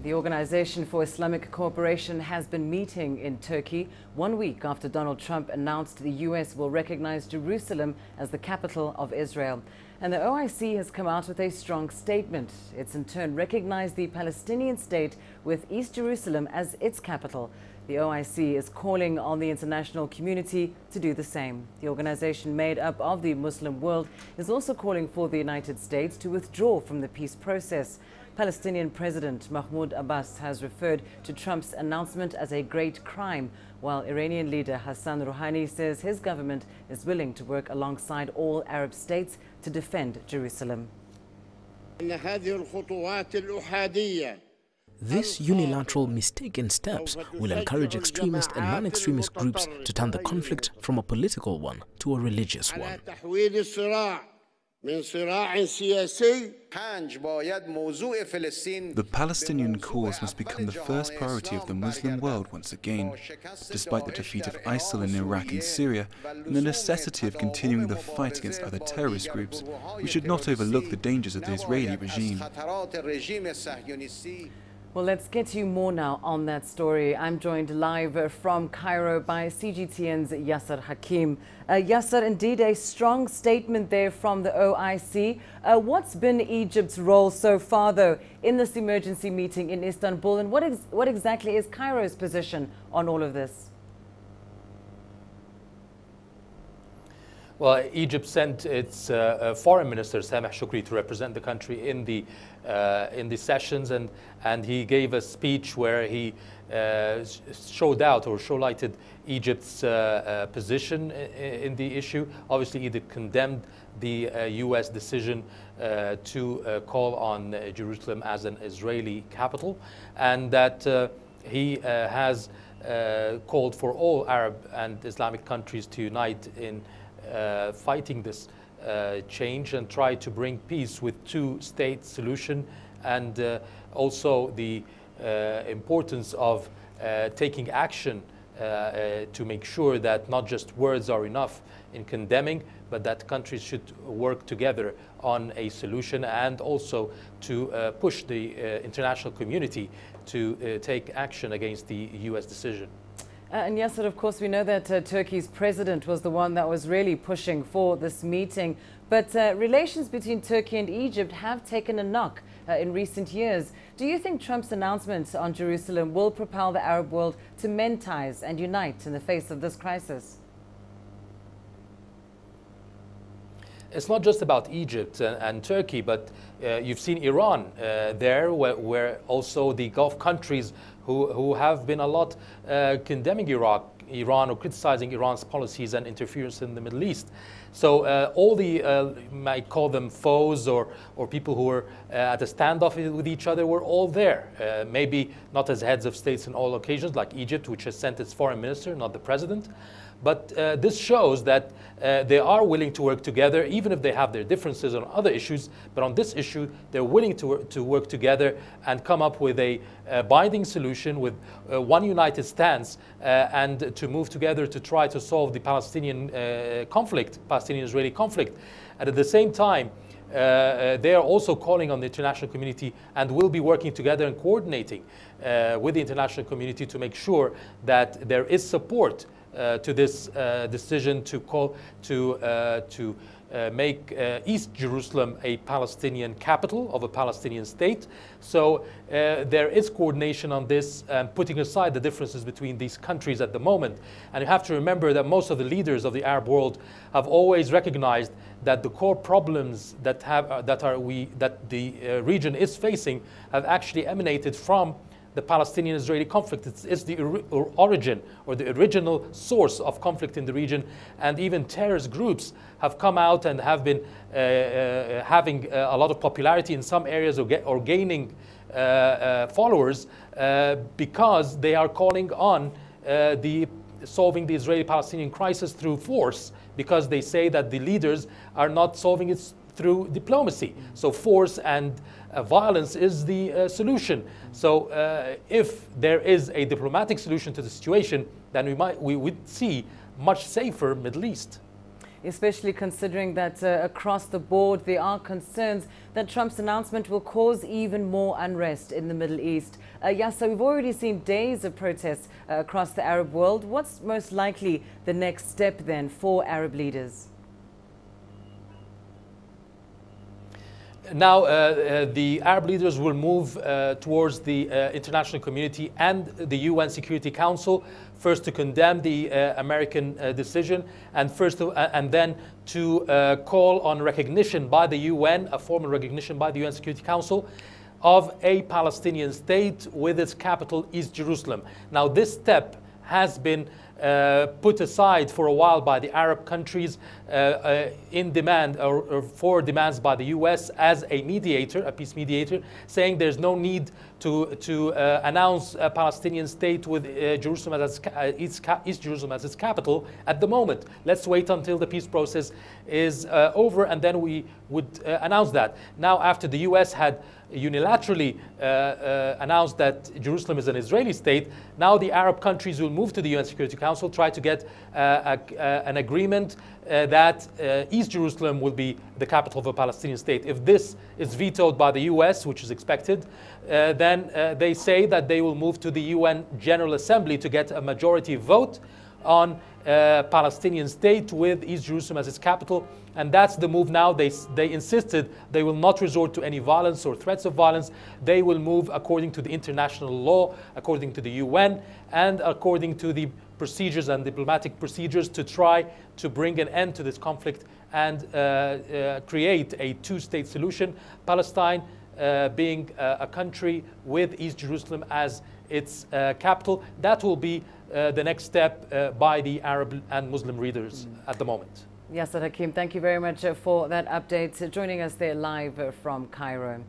The Organization for Islamic Cooperation has been meeting in Turkey 1 week after Donald Trump announced the U.S. will recognize Jerusalem as the capital of Israel. And the OIC has come out with a strong statement. It's in turn recognized the Palestinian State with East Jerusalem as its capital. The OIC is calling on the international community to do the same. The organization, made up of the Muslim world, is also calling for the United States to withdraw from the peace process. Palestinian President Mahmoud Abbas has referred to Trump's announcement as a great crime, while Iranian leader Hassan Rouhani says his government is willing to work alongside all Arab states to defend Jerusalem. This unilateral, mistaken steps will encourage extremist and non-extremist groups to turn the conflict from a political one to a religious one. The Palestinian cause must become the first priority of the Muslim world once again. Despite the defeat of ISIL in Iraq and Syria and the necessity of continuing the fight against other terrorist groups, we should not overlook the dangers of the Israeli regime. Well, let's get you more now on that story. I'm joined live from Cairo by CGTN's Yasser Hakim. Yasser, indeed a strong statement there from the OIC. What's been Egypt's role so far, though, in this emergency meeting in Istanbul, and what exactly is Cairo's position on all of this? Well, Egypt sent its foreign minister, Sameh Shoukry, to represent the country in the sessions, and he gave a speech where he showlighted Egypt's position in the issue. Obviously, he condemned the U.S. decision to call on Jerusalem as an Israeli capital, and that he has called for all Arab and Islamic countries to unite in fighting this change and try to bring peace with two-state solution, and also the importance of taking action to make sure that not just words are enough in condemning, but that countries should work together on a solution, and also to push the international community to take action against the U.S. decision. And Yasser, of course, we know that Turkey's president was the one that was really pushing for this meeting. But relations between Turkey and Egypt have taken a knock in recent years. Do you think Trump's announcement on Jerusalem will propel the Arab world to mend ties and unite in the face of this crisis? It's not just about Egypt and Turkey, but you've seen Iran there, where also the Gulf countries who have been a lot condemning Iran or criticizing Iran's policies and interference in the Middle East. So all the, might call them foes or people who were at a standoff with each other, were all there. Maybe not as heads of states in all occasions, like Egypt, which has sent its foreign minister, not the president. But this shows that they are willing to work together, even if they have their differences on other issues. But on this issue, they're willing to work together and come up with a binding solution with one united stance, and to move together to try to solve the Palestinian conflict, Palestinian-Israeli conflict. And at the same time, they are also calling on the international community and will be working together and coordinating with the international community to make sure that there is support to this decision to call to make East Jerusalem a Palestinian capital of a Palestinian state. So there is coordination on this, putting aside the differences between these countries at the moment. And you have to remember that most of the leaders of the Arab world have always recognized that the core problems that the region is facing have actually emanated from the Palestinian-Israeli conflict. It's the origin or the original source of conflict in the region, and even terrorist groups have come out and have been having a lot of popularity in some areas or gaining followers because they are calling on solving the Israeli-Palestinian crisis through force, because they say that the leaders are not solving it through diplomacy. So force and violence is the solution. So if there is a diplomatic solution to the situation, then we would see much safer Middle East. especially considering that across the board there are concerns that Trump's announcement will cause even more unrest in the Middle East. Yasser, we've already seen days of protests across the Arab world. What's most likely the next step then for Arab leaders? Now, the Arab leaders will move towards the international community and the UN Security Council, first to condemn the American decision, and then to call on recognition by the UN, a formal recognition by the UN Security Council, of a Palestinian state with its capital, East Jerusalem. Now, this step has been put aside for a while by the Arab countries in demand or for demands by the US as a mediator, a peace mediator, saying there's no need to announce a Palestinian state with Jerusalem as East Jerusalem as its capital at the moment. Let's wait until the peace process is over, and then we would announce that. Now, after the US had unilaterally announced that Jerusalem is an Israeli state, now the Arab countries will move to the UN Security Council, try to get an agreement that East Jerusalem will be the capital of a Palestinian state. If this is vetoed by the US, which is expected, then they say that they will move to the UN General Assembly to get a majority vote on Palestinian state with East Jerusalem as its capital. And that's the move now. They insisted they will not resort to any violence or threats of violence. They will move according to the international law, according to the UN, and according to the procedures and diplomatic procedures to try to bring an end to this conflict and create a two-state solution, Palestine being a country with East Jerusalem as its capital. That will be the next step by the Arab and Muslim leaders at the moment. Yasser Hakim, thank you very much for that update. Joining us there live from Cairo.